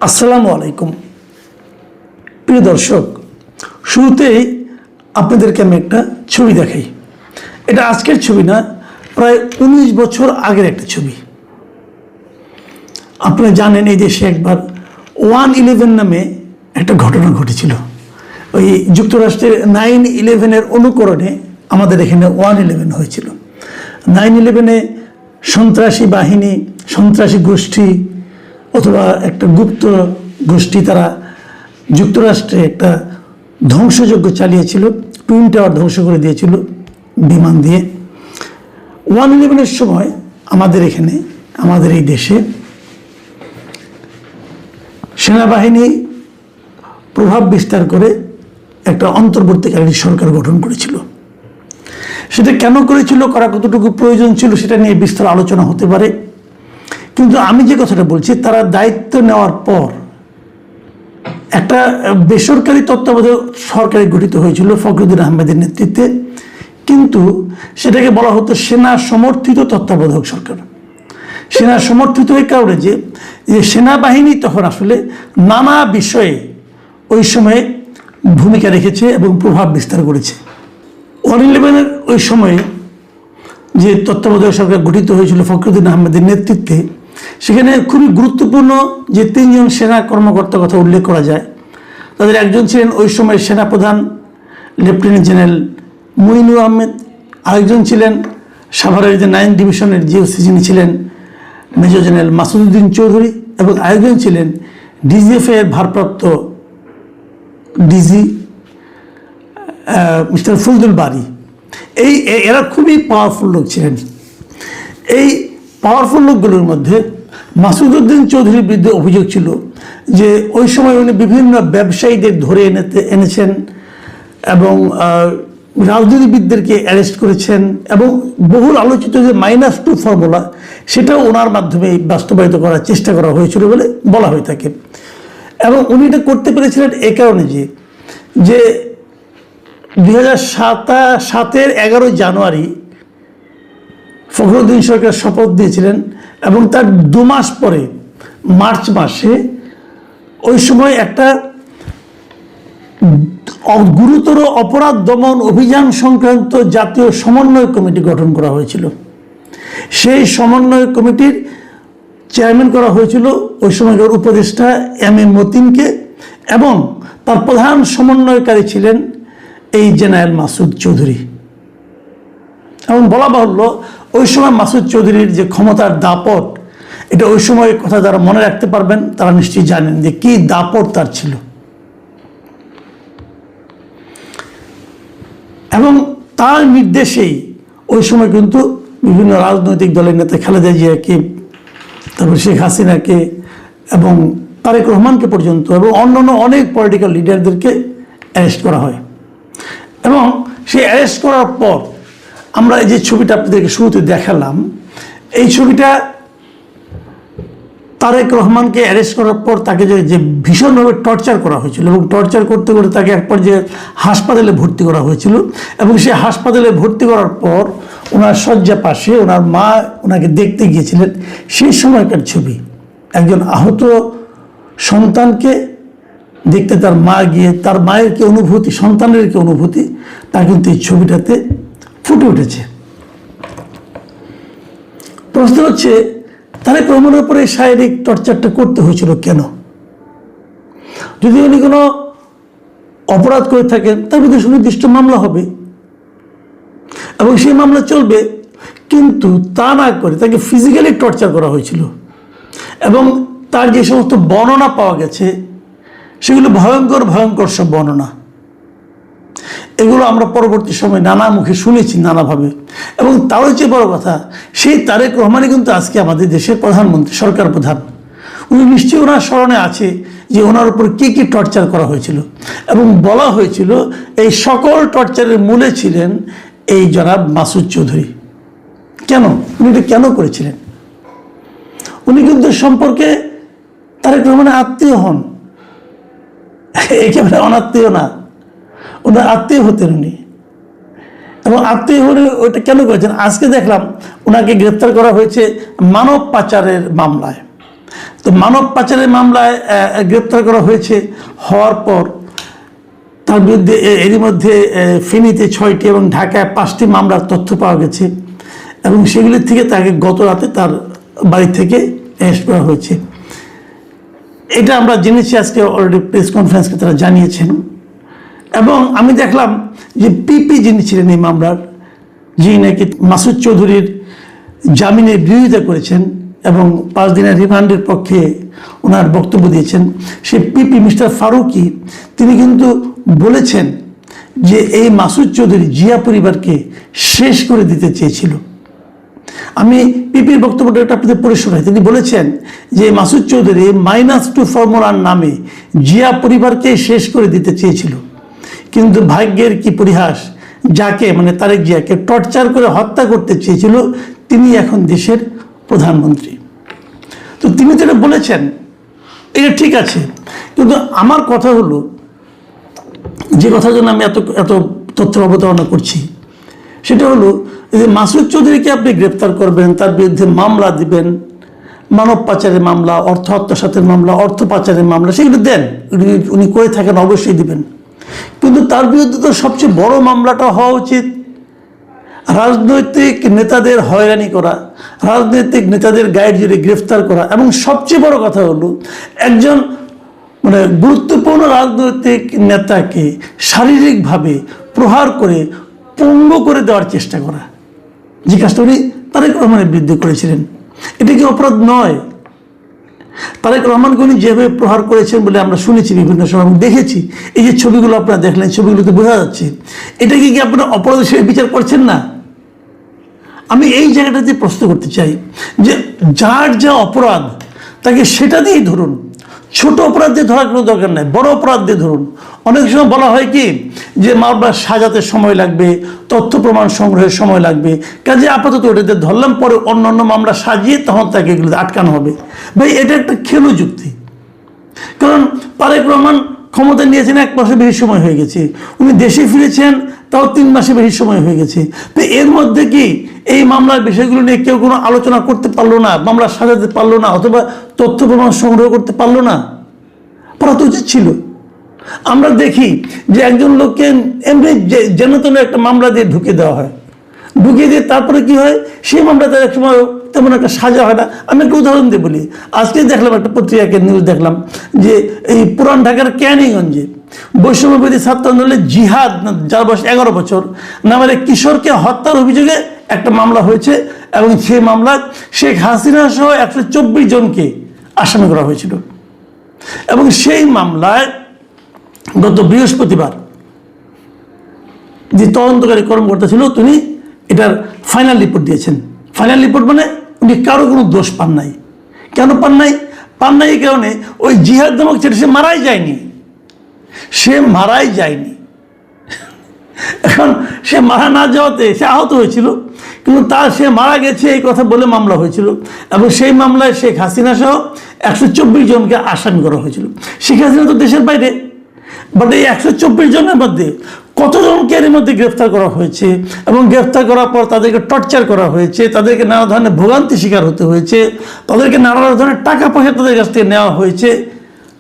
আসসালামু আলাইকুম প্রিয় দর্শক, শুরুতেই আপনাদেরকে আমি একটা ছবি দেখাই। এটা আজকের ছবি না, প্রায় 19 বছর আগের একটা ছবি। আপনারা জানেন এই দেশে একবার 1/11 নামে একটা ঘটনা ঘটেছিল। ওই যুক্তরাষ্ট্রের 9/11-এর অনুকরণে আমাদের এখানে 1/11 হয়েছিল। 9/11-এ সন্ত্রাসী বাহিনী, সন্ত্রাসী গোষ্ঠী অথবা একটা গুপ্ত গোষ্ঠী তারা যুক্তরাষ্ট্রে একটা ধ্বংসযজ্ঞ চালিয়েছিল। টুইন টাওয়ার ধ্বংস করে দিয়েছিল বিমান দিয়ে। 1/11-এর সময় আমাদের এখানে, আমাদের এই দেশে সেনাবাহিনী প্রভাব বিস্তার করে একটা অন্তর্বর্তীকালীন সরকার গঠন করেছিল। সেটা কেন করেছিল, করা কতটুকু প্রয়োজন ছিল, সেটা নিয়ে বিস্তর আলোচনা হতে পারে। কিন্তু আমি যে কথাটা বলছি, তারা দায়িত্ব নেওয়ার পর একটা বেসরকারি তত্ত্বাবধায়ক সরকার গঠিত হয়েছিল ফখরুদ্দিন আহমেদের নেতৃত্বে, কিন্তু সেটাকে বলা হতো সেনা সমর্থিত তত্ত্বাবধায়ক সরকার। সেনা সমর্থিত এই কারণে যে সেনাবাহিনী তখন আসলে নানা বিষয়ে ওই সময়ে ভূমিকা রেখেছে এবং প্রভাব বিস্তার করেছে। 1/11-এর ওই সময়ে যে তত্ত্বাবধায়ক সরকার গঠিত হয়েছিল ফখরুদ্দিন আহমেদের নেতৃত্বে, সেখানে খুবই গুরুত্বপূর্ণ যে 3 জন সেনা কর্মকর্তার কথা উল্লেখ করা যায়। তাদের একজন ছিলেন ওই সময়ের সেনাপ্রধান লেফটেন্যান্ট জেনারেল মুইনুর আহমেদ, আরেকজন ছিলেন সাভারের যে 9 ডিভিশনের জিওসি, যিনি ছিলেন মেজর জেনারেল মাসুদউদ্দিন চৌধুরী, এবং আরেকজন ছিলেন ডিজিএফআই এর ভারপ্রাপ্ত ডিজি মিস্টার ফজলুল বারী। এরা খুবই পাওয়ারফুল লোক ছিলেন। এই পাওয়ারফুল লোকগুলোর মধ্যে মাসুদউদ্দিন চৌধুরীর বিরুদ্ধে অভিযোগ ছিল যে ওই সময় উনি বিভিন্ন ব্যবসায়ীদের ধরে এনেছেন এবং রাজনীতিবিদদেরকে অ্যারেস্ট করেছেন, এবং বহুল আলোচিত যে -2 ফর্মুলা, সেটাও ওনার মাধ্যমে বাস্তবায়িত করার চেষ্টা করা হয়েছিল বলে বলা হয়ে থাকে। এবং উনি এটা করতে পেরেছিলেন এই কারণে যে 2007-এর 11 জানুয়ারি ফখরুদ্দিন সরকার শপথ দিয়েছিলেন, এবং তার 2 মাস পরে মার্চ মাসে ওই সময় একটা গুরুতর অপরাধ দমন অভিযান সংক্রান্ত জাতীয় সমন্বয় কমিটি গঠন করা হয়েছিল। সেই সমন্বয় কমিটির চেয়ারম্যান করা হয়েছিল ওই সময়কার উপদেষ্টা এম মতিনকে, এবং তার প্রধান সমন্বয়কারী ছিলেন এই জেনারেল মাসুদ চৌধুরী। এবং বলা বাহুল্য, ওই সময় মাসুদ চৌধুরীর যে ক্ষমতার দাপট, এটা ওই সময় কথা যারা মনে রাখতে পারবেন তারা নিশ্চয়ই জানেন যে কি দাপট তার ছিল। এবং তার নির্দেশেই ওই সময় কিন্তু বিভিন্ন রাজনৈতিক দলের নেতা খালেদা জিয়াকে, তারপর শেখ হাসিনাকে এবং তারেক রহমানকে পর্যন্ত, এবং অন্যান্য অনেক পলিটিক্যাল লিডারদেরকে অ্যারেস্ট করা হয়। এবং সেই অ্যারেস্ট করার পর আমরা এই যে ছবিটা আপনাদেরকে শুরুতে দেখালাম, এই ছবিটা তারেক রহমানকে অ্যারেস্ট করার পর তাকে যে ভীষণভাবে টর্চার করা হয়েছিল, এবং টর্চার করতে করতে তাকে এক পর্যায়ে হাসপাতালে ভর্তি করা হয়েছিল। এবং সে হাসপাতালে ভর্তি করার পর ওনার শয্যা পাশে ওনার মা ওনাকে দেখতে গিয়েছিলেন। সেই সময়কার ছবি, একজন আহত সন্তানকে দেখতে তার মা গিয়ে, তার মায়ের কি অনুভূতি, সন্তানের কি অনুভূতি, তা কিন্তু এই ছবিটাতে ফুটে উঠেছে। প্রশ্ন হচ্ছে, তারেক রহমানের উপরে শারীরিক টর্চারটা করতে হয়েছিল কেন? যদি উনি কোনো অপরাধ করে থাকেন, তার বিরুদ্ধে সুনির্দিষ্ট মামলা হবে এবং সেই মামলা চলবে, কিন্তু তা না করে তাকে ফিজিক্যালি টর্চার করা হয়েছিল। এবং তার যে সমস্ত বর্ণনা পাওয়া গেছে, সেগুলো ভয়ঙ্কর ভয়ঙ্কর সব বর্ণনা। এগুলো আমরা পরবর্তী সময় নানা মুখে শুনেছি নানাভাবে। এবং তারও চেয়ে বড় কথা, সেই তারেক রহমানই কিন্তু আজকে আমাদের দেশের প্রধানমন্ত্রী, সরকার প্রধান। উনি নিশ্চয়ই ওনার স্মরণে আছে যে ওনার উপর কী কী টর্চার করা হয়েছিল, এবং বলা হয়েছিল এই সকল টর্চারের মূলে ছিলেন এই জনাব মাসুদ চৌধুরী। কেন উনি এটা কেন করেছিলেন? উনি কিন্তু সম্পর্কে তারেক রহমানের আত্মীয় হন, একেবারে অনাত্মীয় না, ওনার আত্মীয় হতেন উনি। এবং আত্মীয় হলে ওইটা কেন করেছেন? আজকে দেখলাম ওনাকে গ্রেপ্তার করা হয়েছে মানব পাচারের মামলায়। তো মানব পাচারের মামলায় গ্রেপ্তার করা হয়েছে। হওয়ার পর তার বিরুদ্ধে এরই মধ্যে ফেনীতে 6টি এবং ঢাকায় 5টি মামলার তথ্য পাওয়া গেছে এবং সেগুলির থেকে তাকে গত রাতে তার বাড়ি থেকে অ্যারেস্ট করা হয়েছে। এটা আমরা জেনেছি, আজকে অলরেডি প্রেস কনফারেন্সকে তারা জানিয়েছেন। এবং আমি দেখলাম যে পিপি যিনি ছিলেন এই মামলার, যিনি নাকি মাসুদ চৌধুরীর জামিনের বিরোধিতা করেছেন এবং 5 দিনের রিমান্ডের পক্ষে ওনার বক্তব্য দিয়েছেন, সেই পিপি মিস্টার ফারুকি তিনি কিন্তু বলেছেন যে এই মাসুদ চৌধুরী জিয়া পরিবারকে শেষ করে দিতে চেয়েছিল। আমি পিপির বক্তব্যটা আপনাদের পড়ে শোনাই। তিনি বলেছেন যে মাসুদ চৌধুরী -2 ফর্মুলার নামে জিয়া পরিবারকে শেষ করে দিতে চেয়েছিল, কিন্তু ভাগ্যের কি পরিহাস, যাকে মানে তারেক জিয়াকে টর্চার করে হত্যা করতে চেয়েছিল তিনি এখন দেশের প্রধানমন্ত্রী। তো তিনি যেটা বলেছেন এটা ঠিক আছে, কিন্তু আমার কথা হলো, যে কথার জন্য আমি এত তথ্য অবতারণা করছি, সেটা হলো যে মাসুদ চৌধুরীকে আপনি গ্রেপ্তার করবেন, তার বিরুদ্ধে মামলা দিবেন, মানব পাচারের মামলা, অর্থ আত্মসাতের মামলা, অর্থ পাচারের মামলা, সেগুলো দেন, উনি করে থাকেন, অবশ্যই দিবেন। কিন্তু তার বিরুদ্ধে তো সবচেয়ে বড় মামলাটা হওয়া উচিত রাজনৈতিক নেতাদের হয়রানি করা, রাজনৈতিক নেতাদের গাইড জুড়ে গ্রেফতার করা, এবং সবচেয়ে বড় কথা হলো একজন মানে গুরুত্বপূর্ণ রাজনৈতিক নেতাকে শারীরিকভাবে প্রহার করে পঙ্গু করে দেওয়ার চেষ্টা করা, যে কাজটা উনি তারেক রহমানের বিরুদ্ধে করেছিলেন। এটা কি অপরাধ নয়? তারেক রহমানকে উনি যেভাবে প্রহার করেছেন বলে আমরা শুনেছি বিভিন্ন সময়, আমি দেখেছি। এই যে ছবিগুলো আপনারা দেখলেন, ছবিগুলোতে বোঝা যাচ্ছে এটাকে কি আপনারা অপরাধ হিসেবে বিচার করছেন না? আমি এই জায়গাটাতে প্রশ্ন করতে চাই যে যার যা অপরাধ তাকে সেটা দিয়েই ধরুন, ছোট অপরাধ দিয়ে ধরার কোনো দরকার নাই, বড় অপরাধ দিয়ে ধরুন। অনেক সময় বলা হয় কি যে মামলা সাজাতে সময় লাগবে, তথ্য প্রমাণ সংগ্রহের সময় লাগবে, কাজে আপাতত ওটাতে ধরলাম, পরে অন্য মামলা সাজিয়ে তখন তাকে এগুলোতে আটকানো হবে। ভাই এটা একটা খেলো যুক্তি। কারণ তারেক রহমান ক্ষমতা নিয়েছেন 1 মাসের বেশি সময় হয়ে গেছে, উনি দেশে ফিরেছেন তাও 3 মাসের বেশি সময় হয়ে গেছে। তো এর মধ্যে কি এই মামলার বিষয়গুলো নিয়ে কেউ কোনো আলোচনা করতে পারলো না, মামলা সাজাতে পারলো না, অথবা তথ্য প্রমাণ সংগ্রহ করতে পারলো না? পারা তো উচিত ছিল। আমরা দেখি যে একজন লোককে এমনি যেন তেন একটা মামলা দিয়ে ঢুকিয়ে দেওয়া হয়, ঢুকিয়ে দিয়ে তারপরে কি হয়, সেই মামলাতে এক সময় তেমন একটা সাজা হয় না। আমি একটা উদাহরণ দিয়ে বলি। আজকে দেখলাম একটা পত্রিকাকে নিউজ দেখলাম যে এই পুরান ঢাকার ক্যানিগঞ্জে বৈষম্যবিরোধী ছাত্র আন্দোলনের জিহাদ, যার বয়স 11 বছর, নামের এক কিশোরকে হত্যার অভিযোগে একটা মামলা হয়েছে এবং সেই মামলায় শেখ হাসিনা সহ 124 জনকে আসামি করা হয়েছিল। এবং সেই মামলায় গত বৃহস্পতিবার যে তদন্তকারী কর্মকর্তা ছিল তিনি এটার ফাইনাল রিপোর্ট দিয়েছেন। ফাইনাল রিপোর্ট মানে উনি কারো কোনো দোষ পান নাই। কেন পান নাই? এই কারণে ওই জিহাদ নামক ছেলে সে মারাই যায়নি, এখন সে মারা না যাওয়াতে সে আহত হয়েছিল, কিন্তু সে মারা গেছে এই কথা বলে মামলা হয়েছিল এবং সেই মামলায় শেখ হাসিনা সহ 124 জনকে আসামি করা হয়েছিল। শেখ হাসিনা তো দেশের বাইরে, বাট এই 124 জনের মধ্যে কতজনকে এর মধ্যে গ্রেফতার করা হয়েছে এবং গ্রেফতার করার পর তাদেরকে টর্চার করা হয়েছে, তাদেরকে নানা ধরনের ভোগান্তি শিকার হতে হয়েছে, তাদেরকে নানা ধরনের টাকা পয়সা তাদের কাছ থেকে নেওয়া হয়েছে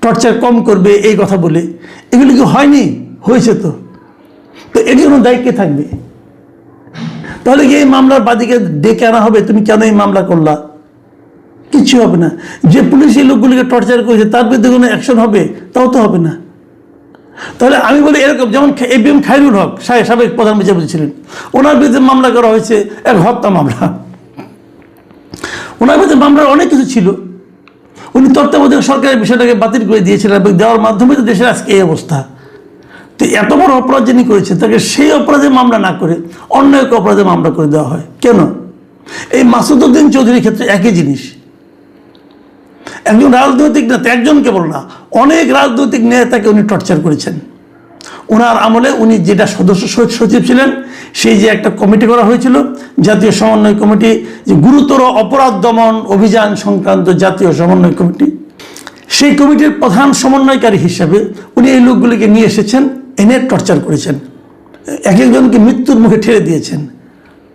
টর্চার কম করবে এই কথা বলে। এগুলি কি হয়নি? হয়েছে। তো এর জন্য দায়ী কে থাকবে? তাহলে কি এই মামলার বাদীকে ডেকে আনা হবে, তুমি কেন এই মামলা করলা? কিচ্ছু হবে না। যে পুলিশ এই লোকগুলিকে টর্চার করেছে তার বিরুদ্ধে কোনো অ্যাকশন হবে? তাও তো হবে না। তাহলে আমি বলি এরকম, যেমন এবিএম খায়রুল হক সাবেক প্রধান বিচারপতি ছিলেন, ওনার বিরুদ্ধে মামলা করা হয়েছে এক হত্যা মামলা। ওনার বিরুদ্ধে মামলার অনেক কিছু ছিল, উনি তত্ত্বাবধায়ক সরকারের বিষয়টাকে বাতিল করে দিয়েছিলেন এবং দেওয়ার মাধ্যমে তো দেশের আজকে এই অবস্থা। তো এত বড় অপরাধ যিনি করেছেন তাকে সেই অপরাধে মামলা না করে অন্য এক অপরাধে মামলা করে দেওয়া হয় কেন? এই মাসুদ উদ্দিন চৌধুরীর ক্ষেত্রে একই জিনিস। একজন রাজনৈতিক নেতা, একজন কেবল না, অনেক রাজনৈতিক নেতাকে উনি টর্চার করেছেন। ওনার আমলে উনি যেটা সদস্য সচিব ছিলেন, সেই যে একটা কমিটি করা হয়েছিল, জাতীয় সমন্বয় কমিটি, যে গুরুতর অপরাধ দমন অভিযান সংক্রান্ত জাতীয় সমন্বয় কমিটি, সেই কমিটির প্রধান সমন্বয়কারী হিসাবে উনি এই লোকগুলিকে নিয়ে এসেছেন, এনে টর্চার করেছেন, এক একজনকে মৃত্যুর মুখে ঠেলে দিয়েছেন।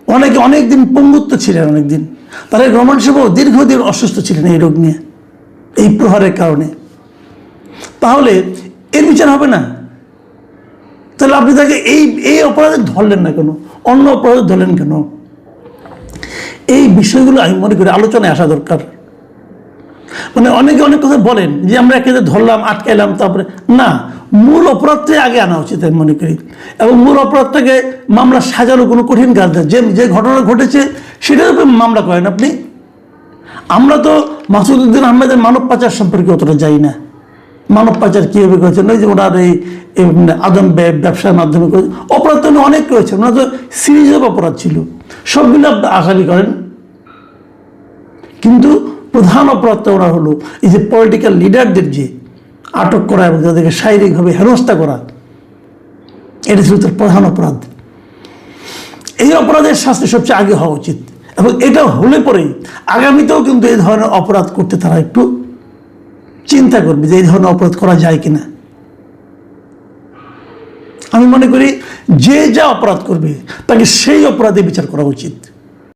অনেকে অনেকদিন পঙ্গুত্ব ছিলেন, অনেকদিন। তারেক রহমান সাহেব দীর্ঘদিন অসুস্থ ছিলেন এই রোগ নিয়ে। এই প্রহারের কারণে, তাহলে এর বিচার হবে না? তাহলে আপনি তাকে এই অপরাধে ধরলেন না কেন, অন্য অপরাধে ধরলেন কেন? এই বিষয়গুলো আমি মনে করি আলোচনায় আসা দরকার। মানে অনেকে অনেক কথা বলেন যে আমরা একে ধরলাম, আটকাইলাম, তারপরে না, মূল অপরাধটাই আগে আনা উচিত আমি মনে করি। এবং মূল অপরাধটাকে মামলা সাজানো কোনো কঠিন কাজ না। যে ঘটনা ঘটেছে সেটার উপরে মামলা করেন আপনি। আমরা তো মাসুদ উদ্দিন আহমেদের মানব পাচার সম্পর্কে অতটা জানি না। মানব পাচার কীভাবে করেছেন, ওই যে ওনার এই আদম ব্যবসার মাধ্যমে করেছে, অপরাধ তো অনেক রয়েছে, ওনার তো সিরিজ অফ অপরাধ ছিল, সবগুলো আসামি করেন। কিন্তু প্রধান অপরাধটা ওরা হলো এই যে পলিটিক্যাল লিডারদের যে আটক করা এবং তাদেরকে শারীরিকভাবে হেনস্থা করা, এটা ছিল তার প্রধান অপরাধ। এই অপরাধের শাস্তি সবচেয়ে আগে হওয়া উচিত, এবং এটা হলে পরেই আগামীতেও কিন্তু এই ধরনের অপরাধ করতে তারা একটু চিন্তা করবে যে এই ধরনের অপরাধ করা যায় কিনা। আমি মনে করি যে যা অপরাধ করবে তাকে সেই অপরাধে বিচার করা উচিত।